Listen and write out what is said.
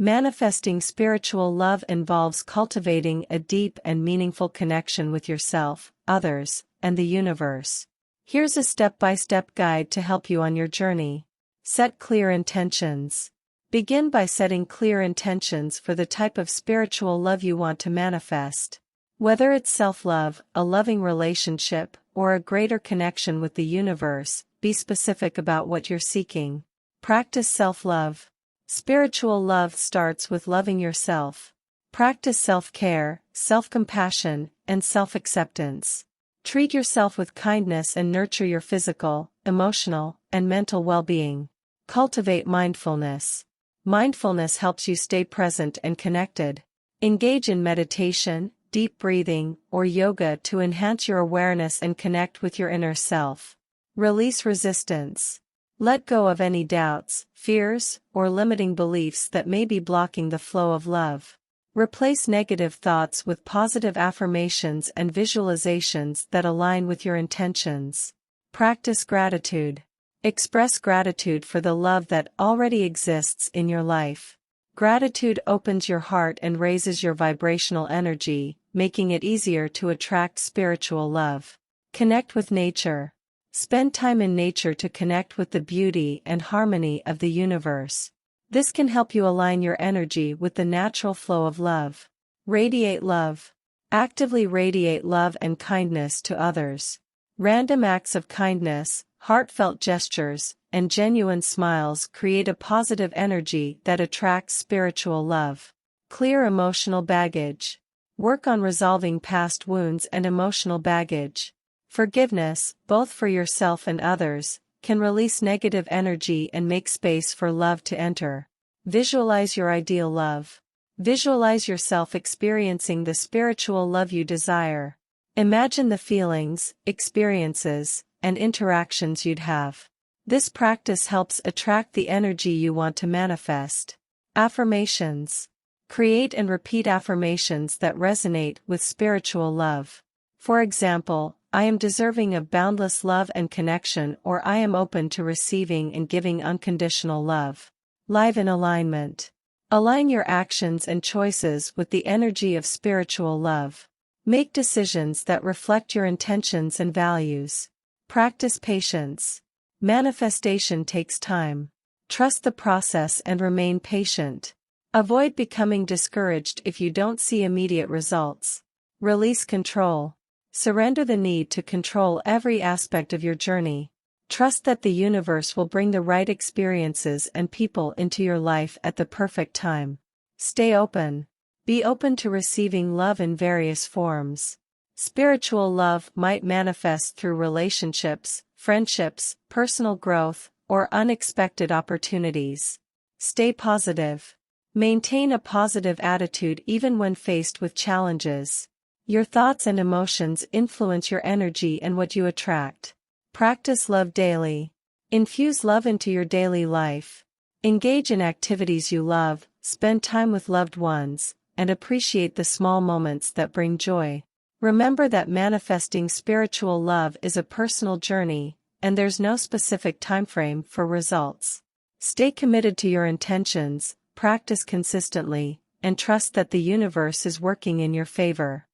Manifesting spiritual love involves cultivating a deep and meaningful connection with yourself, others, and the universe. Here's a step-by-step guide to help you on your journey. Set clear intentions. Begin by setting clear intentions for the type of spiritual love you want to manifest. Whether it's self-love, a loving relationship, or a greater connection with the universe, be specific about what you're seeking. Practice self-love. Spiritual love starts with loving yourself. Practice self-care, self-compassion, and self-acceptance. Treat yourself with kindness and nurture your physical, emotional, and mental well-being. Cultivate mindfulness. Mindfulness helps you stay present and connected. Engage in meditation, deep breathing, or yoga to enhance your awareness and connect with your inner self. Release resistance. Let go of any doubts, fears, or limiting beliefs that may be blocking the flow of love. Replace negative thoughts with positive affirmations and visualizations that align with your intentions. Practice gratitude. Express gratitude for the love that already exists in your life. Gratitude opens your heart and raises your vibrational energy, making it easier to attract spiritual love. Connect with nature. Spend time in nature to connect with the beauty and harmony of the universe. This can help you align your energy with the natural flow of love. Radiate love. Actively radiate love and kindness to others. Random acts of kindness, heartfelt gestures, and genuine smiles create a positive energy that attracts spiritual love. Clear emotional baggage. Work on resolving past wounds and emotional baggage. Forgiveness, both for yourself and others, can release negative energy and make space for love to enter. Visualize your ideal love. Visualize yourself experiencing the spiritual love you desire. Imagine the feelings, experiences, and interactions you'd have. This practice helps attract the energy you want to manifest. Affirmations. Create and repeat affirmations that resonate with spiritual love. For example, I am deserving of boundless love and connection, or I am open to receiving and giving unconditional love. Live in alignment. Align your actions and choices with the energy of spiritual love. Make decisions that reflect your intentions and values. Practice patience. Manifestation takes time. Trust the process and remain patient. Avoid becoming discouraged if you don't see immediate results. Release control. Surrender the need to control every aspect of your journey. Trust that the universe will bring the right experiences and people into your life at the perfect time. Stay open. Be open to receiving love in various forms. Spiritual love might manifest through relationships, friendships, personal growth, or unexpected opportunities. Stay positive. Maintain a positive attitude even when faced with challenges. Your thoughts and emotions influence your energy and what you attract. Practice love daily. Infuse love into your daily life. Engage in activities you love, spend time with loved ones, and appreciate the small moments that bring joy. Remember that manifesting spiritual love is a personal journey, and there's no specific timeframe for results. Stay committed to your intentions, practice consistently, and trust that the universe is working in your favor.